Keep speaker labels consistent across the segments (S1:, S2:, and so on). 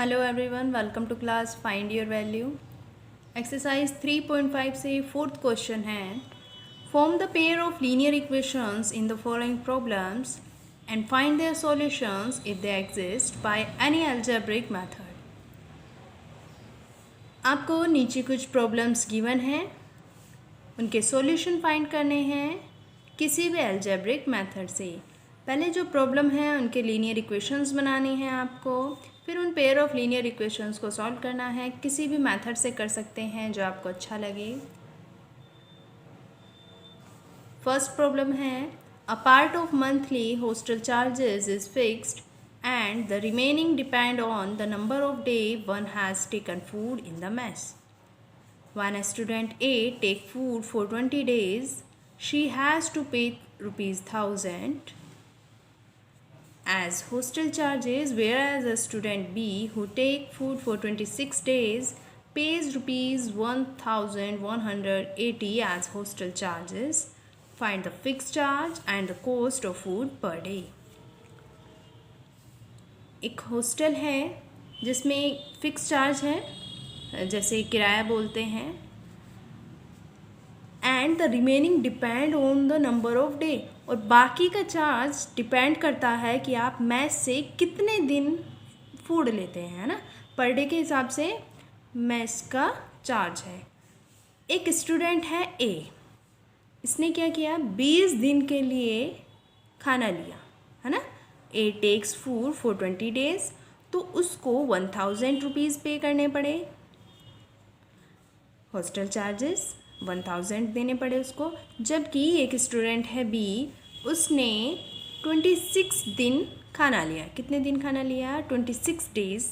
S1: Hello everyone, welcome to class find your value. Exercise 3.5 से fourth question है, form the pair of linear equations in the following problems and find their solutions if they exist by any algebraic method. आपको नीचे कुछ problems given हैं, उनके solution find करने हैं किसी भी अलजेब्रिक मेथड से। पहले जो प्रॉब्लम है उनके लीनियर इक्वेशंस बनानी है आपको, फिर उन पेयर ऑफ लीनियर इक्वेशंस को सॉल्व करना है। किसी भी मेथड से कर सकते हैं जो आपको अच्छा लगे। फर्स्ट प्रॉब्लम है, a part of monthly hostel charges is fixed and the remaining depend on the number of day one has taken food in the mess. When a student A take food for 20 days, she has to pay ₹1,000 as hostel charges, whereas a student B who take food for 26 days pays ₹1,180 as hostel charges. Find the fixed charge and the cost of food per day. एक hostel है जिसमें fix charge है, जैसे किराया बोलते हैं, and the remaining depend on the number of day, और बाकी का चार्ज डिपेंड करता है कि आप मैस से कितने दिन फूड लेते हैं, है ना। पर डे के हिसाब से मैस का चार्ज है। एक स्टूडेंट है ए, इसने क्या किया, 20 दिन के लिए खाना लिया, है ना। ए टेक्स फूड फॉर 20 डेज, तो उसको 1000 रुपीज़ पे करने पड़े, हॉस्टल चार्जेस 1000 देने पड़े उसको। जबकि एक स्टूडेंट है बी, उसने 26 दिन खाना लिया। कितने दिन खाना लिया? 26 डेज,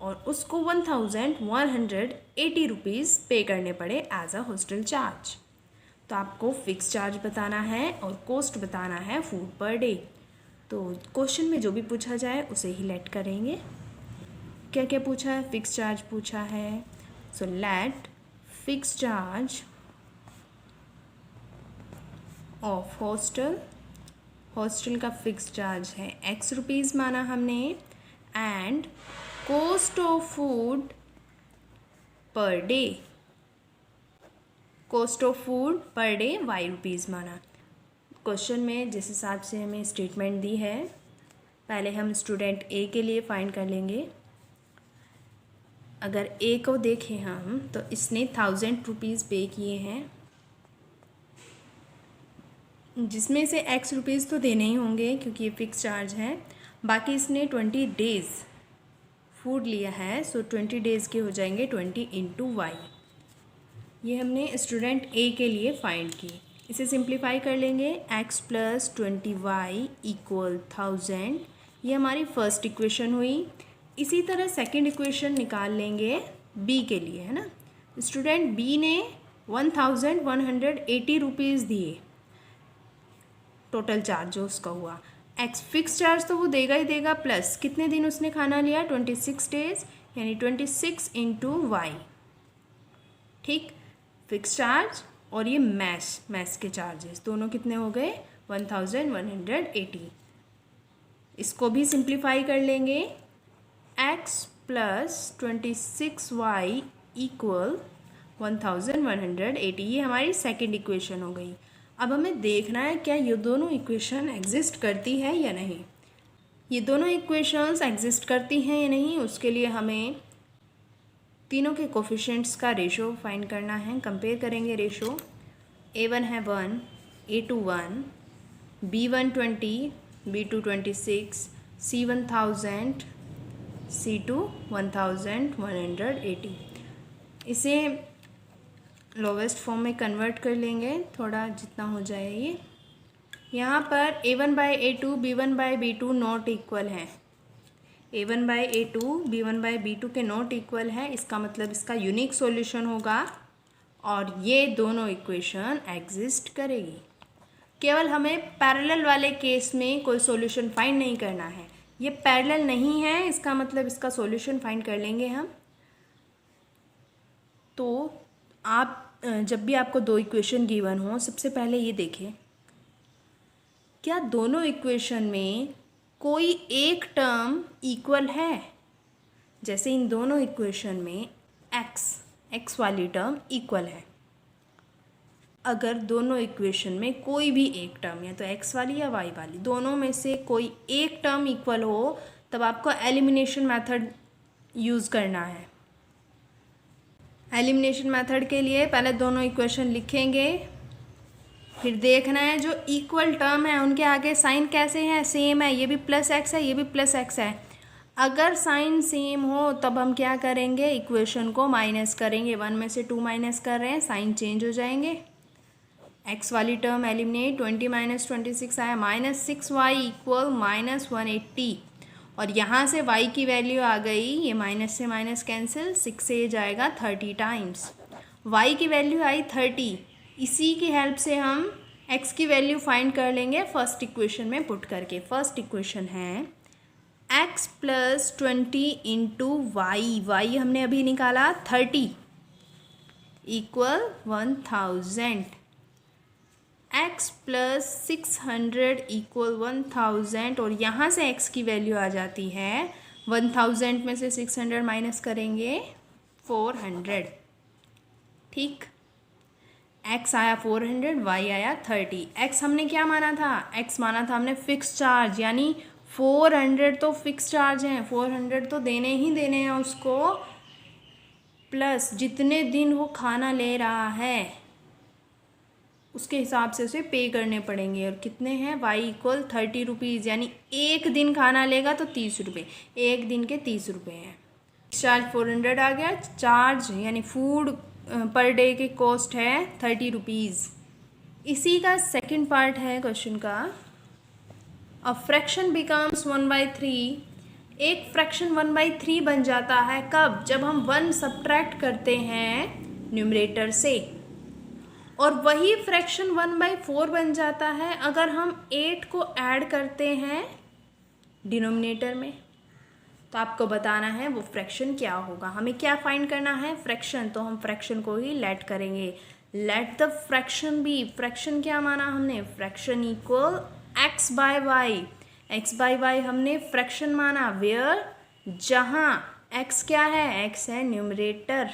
S1: और उसको 1180 रुपीज़ पे करने पड़े एज अ हॉस्टल चार्ज। तो आपको फिक्स चार्ज बताना है और कॉस्ट बताना है फूड पर डे। तो क्वेश्चन में जो भी पूछा जाए उसे ही लेट करेंगे। क्या क्या पूछा है? फिक्स चार्ज पूछा है। So let fix charge of hostel, hostel का फिक्स चार्ज है X रुपीज़ माना हमने, and cost of food per day, cost of food per day Y rupees माना। क्वेश्चन में जिस हिसाब से हमें स्टेटमेंट दी है, पहले हम स्टूडेंट ए के लिए फाइंड कर लेंगे। अगर ए को देखें हम, तो इसने 1000 रुपीज़ पे किए हैं, जिसमें से X रुपीज़ तो देने ही होंगे क्योंकि ये फिक्स चार्ज है। बाकी इसने 20 डेज़ फूड लिया है, सो 20 डेज़ के हो जाएंगे 20 इंटू Y। ये हमने स्टूडेंट ए के लिए फाइंड की। इसे सिंप्लीफाई कर लेंगे, X प्लस 20Y इक्वल 1000। ये हमारी फर्स्ट इक्वेशन हुई। इसी तरह सेकंड इक्वेशन निकाल लेंगे बी के लिए, है ना। स्टूडेंट बी ने 1180 रुपीज़ दिए, टोटल चार्ज जो उसका हुआ। एक्स फिक्स चार्ज तो वो देगा ही देगा, प्लस कितने दिन उसने खाना लिया? 26 डेज, यानी 26 इंटू वाई। ठीक, फिक्स चार्ज और ये मैस के चार्जेस दोनों कितने हो गए? 1180। इसको भी सिंप्लीफाई कर लेंगे, x प्लस 26y इक्वल 1180। ये हमारी सेकेंड इक्वेशन हो गई। अब हमें देखना है क्या ये दोनों इक्वेशन एग्जिस्ट करती है या नहीं। ये दोनों इक्वेशंस एग्जिस्ट करती हैं या नहीं, उसके लिए हमें तीनों के कोफिशिएंट्स का रेशो फाइंड करना है। कंपेयर करेंगे रेशो। A1 है 1, A2 1, B1 20, B2 26, C1 1000, C2 1180। इसे लोवेस्ट फॉर्म में कन्वर्ट कर लेंगे, थोड़ा जितना हो जाए ये। यहाँ पर A1 by A2 B1 by B2 not equal है। A1 by A2 B1 by B2 के नॉट इक्वल है, इसका मतलब इसका यूनिक सॉल्यूशन होगा और ये दोनों इक्वेशन एग्जिस्ट करेगी। केवल हमें पैरेलल वाले केस में कोई सॉल्यूशन फाइंड नहीं करना है। ये पैरेलल नहीं है, इसका मतलब इसका सॉल्यूशन फाइंड कर लेंगे हम। तो आप जब भी आपको दो इक्वेशन गिवन हो, सबसे पहले ये देखें क्या दोनों इक्वेशन में कोई एक टर्म इक्वल है। जैसे इन दोनों इक्वेशन में एक्स वाली टर्म इक्वल है, अगर दोनों इक्वेशन में कोई भी एक टर्म या तो एक्स वाली या वाई वाली दोनों में से कोई एक टर्म इक्वल हो, तब आपको एलिमिनेशन मेथड यूज़ करना है। एलिमिनेशन मेथड के लिए पहले दोनों इक्वेशन लिखेंगे, फिर देखना है जो इक्वल टर्म है उनके आगे साइन कैसे है, सेम है, ये भी प्लस एक्स है, ये भी प्लस एक्स है। अगर साइन सेम हो तब हम क्या करेंगे, इक्वेशन को माइनस करेंगे। 1 में से 2 माइनस कर रहे हैं, साइन चेंज हो जाएंगे। एक्स वाली टर्म एलिमिनेट, 20 माइनस 26 आया -6y इक्वल -180, और यहाँ से y की वैल्यू आ गई, ये माइनस से माइनस कैंसिल, 6 से जाएगा 30 टाइम्स, y की वैल्यू आई 30। इसी की हेल्प से हम x की वैल्यू फाइंड कर लेंगे फर्स्ट इक्वेशन में पुट करके। फर्स्ट इक्वेशन है x प्लस 20 इंटू वाई हमने अभी निकाला 30 इक्वल 1000, x प्लस 600 इक्वल 1000, और यहाँ से x की वैल्यू आ जाती है 1000 में से 600 माइनस करेंगे 400, ठीक। x आया 400, y आया 30। x हमने क्या माना था, x माना था हमने फिक्स चार्ज, यानी 400 तो फिक्स चार्ज हैं, 400 तो देने ही देने हैं उसको, प्लस जितने दिन वो खाना ले रहा है उसके हिसाब से उसे पे करने पड़ेंगे। और कितने हैं, y इक्वल 30 रुपीज़, यानी एक दिन खाना लेगा तो 30 रुपये, एक दिन के 30 रुपये हैं। चार्ज 400 आ गया, चार्ज यानी फूड पर डे की कॉस्ट है 30 रुपीज़। इसी का सेकंड पार्ट है क्वेश्चन का, अ फ्रैक्शन बिकम्स 1/3, एक फ्रैक्शन 1/3 बन जाता है कब, जब हम 1 सब्ट्रैक्ट करते हैं न्यूमरेटर से, और वही फ्रैक्शन 1/4 बन जाता है अगर हम 8 को ऐड करते हैं डिनोमिनेटर में। तो आपको बताना है वो फ्रैक्शन क्या होगा। हमें क्या फाइंड करना है, फ्रैक्शन, तो हम फ्रैक्शन को ही लेट करेंगे। Let the fraction be, fraction क्या माना हमने, fraction equal x by y, x by y हमने फ्रैक्शन माना, वेयर, जहाँ एक्स क्या है, एक्स है न्यूमरेटर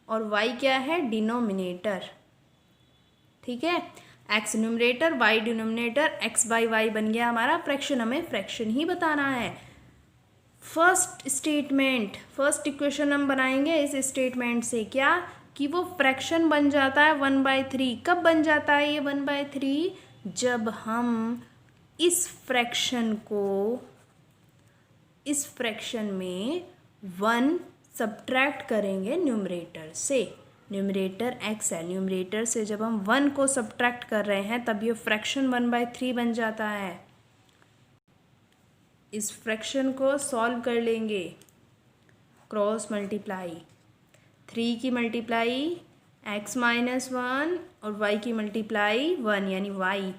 S1: और y क्या है, डिनोमिनेटर, ठीक है। x numerator, y denominator, x by y बन गया हमारा फ्रैक्शन, हमें फ्रैक्शन ही बताना है। फर्स्ट स्टेटमेंट, फर्स्ट इक्वेशन हम बनाएंगे इस स्टेटमेंट से, क्या कि वो फ्रैक्शन बन जाता है 1/3। कब बन जाता है ये 1/3, जब हम इस फ्रैक्शन में 1 सब्ट्रैक्ट करेंगे न्यूमरेटर से। न्यूमरेटर x है, न्यूमरेटर से जब हम 1 को सब्ट्रैक्ट कर रहे हैं तब ये फ्रैक्शन 1/3 बन जाता है। इस फ्रैक्शन को सॉल्व कर लेंगे, क्रॉस मल्टीप्लाई, 3 की मल्टीप्लाई x माइनस 1 और y की मल्टीप्लाई 1 यानी y,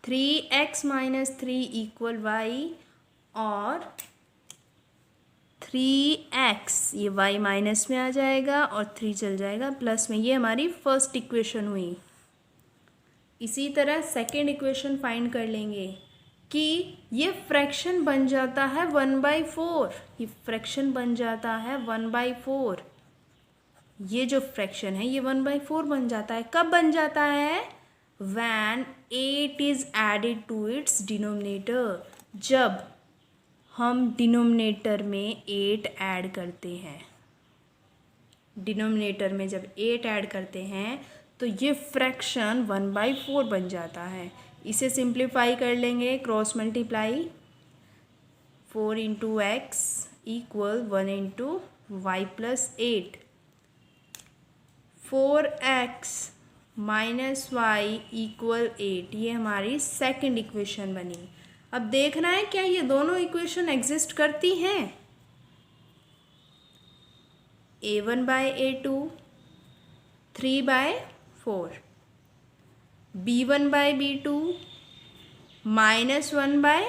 S1: 3x minus 3 equal y, और 3x ये y माइनस में आ जाएगा और 3 चल जाएगा प्लस में। ये हमारी फर्स्ट इक्वेशन हुई। इसी तरह सेकेंड इक्वेशन फाइंड कर लेंगे कि ये फ्रैक्शन बन जाता है 1/4, ये फ्रैक्शन बन जाता है 1/4, ये जो फ्रैक्शन है ये 1/4 बन जाता है। कब बन जाता है, when 8 is added to its denominator, जब हम डिनोमिनेटर में 8 ऐड करते हैं। डिनोमिनेटर में जब 8 ऐड करते हैं तो ये फ्रैक्शन 1/4 बन जाता है। इसे सिंप्लीफाई कर लेंगे, cross multiply, 4 into x equal 1 into y plus 8, 4x minus y equal 8, ये हमारी सेकंड इक्वेशन बनी। अब देखना है क्या ये दोनों इक्वेशन एग्जिस्ट करती हैं, a1/a2 3/4, b1/b2 -1/-1,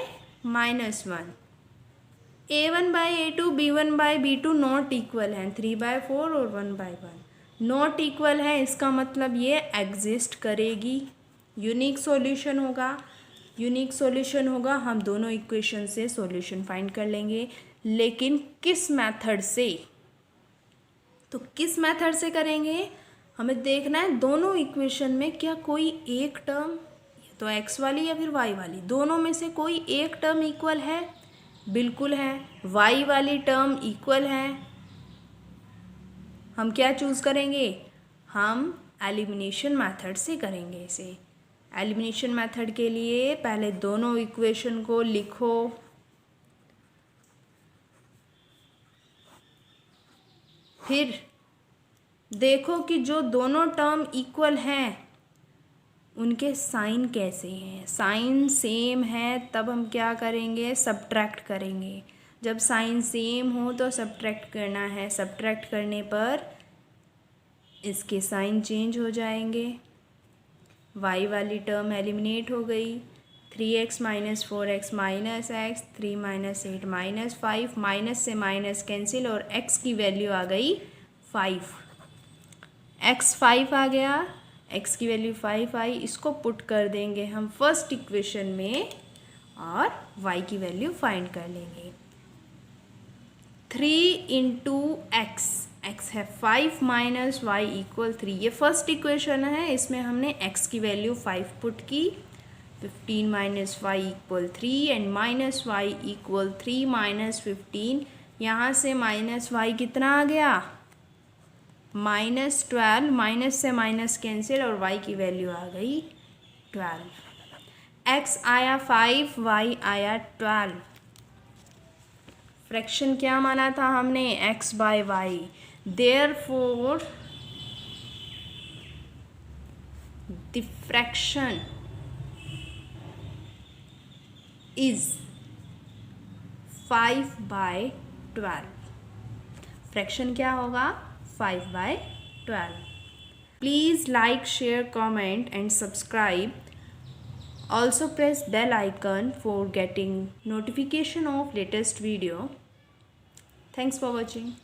S1: a1/a2 b1/b2 not equal हैं, 3/4 और 1/1 नॉट इक्वल है, इसका मतलब ये एग्जिस्ट करेगी, यूनिक सॉल्यूशन होगा। यूनिक सॉल्यूशन होगा, हम दोनों इक्वेशन से सॉल्यूशन फाइंड कर लेंगे। लेकिन किस मेथड से, तो किस मेथड से करेंगे, हमें देखना है दोनों इक्वेशन में क्या कोई एक टर्म, तो x वाली या फिर y वाली, दोनों में से कोई एक टर्म इक्वल है। बिल्कुल है, y वाली टर्म इक्वल है। हम क्या चूज़ करेंगे, हम एलिमिनेशन मेथड से करेंगे इसे। एलिमिनेशन मेथड के लिए पहले दोनों इक्वेशन को लिखो, फिर देखो कि जो दोनों टर्म इक्वल हैं उनके साइन कैसे हैं। साइन सेम है तब हम क्या करेंगे, सब्ट्रैक्ट करेंगे। जब साइन सेम हो तो सब्ट्रैक्ट करना है, सब्ट्रैक्ट करने पर इसके साइन चेंज हो जाएंगे। y वाली टर्म एलिमिनेट हो गई, 3x minus 4x minus x, 3 minus 8 minus 5, minus से माइनस कैंसिल और x की वैल्यू आ गई 5। x 5 आ गया, x की वैल्यू 5 आई, इसको पुट कर देंगे हम फर्स्ट इक्वेशन में और y की वैल्यू फाइंड कर लेंगे। 3 इंटू एक्स, एक्स है 5 माइनस वाई इक्वल 3, ये फर्स्ट इक्वेशन है, इसमें हमने x की वैल्यू 5 पुट की। 15 minus y equal 3 and minus y equal 3 minus 15, यहाँ से माइनस वाई कितना आ गया, -12, माइनस से माइनस कैंसिल और y की वैल्यू आ गई 12। x आया 5, y आया 12। फ्रैक्शन क्या माना था हमने, x by y, therefore the fraction is 5/12। Fraction क्या होगा, 5/12। Please like, share, comment and subscribe. Also press bell icon for getting notification of latest video. Thanks for watching.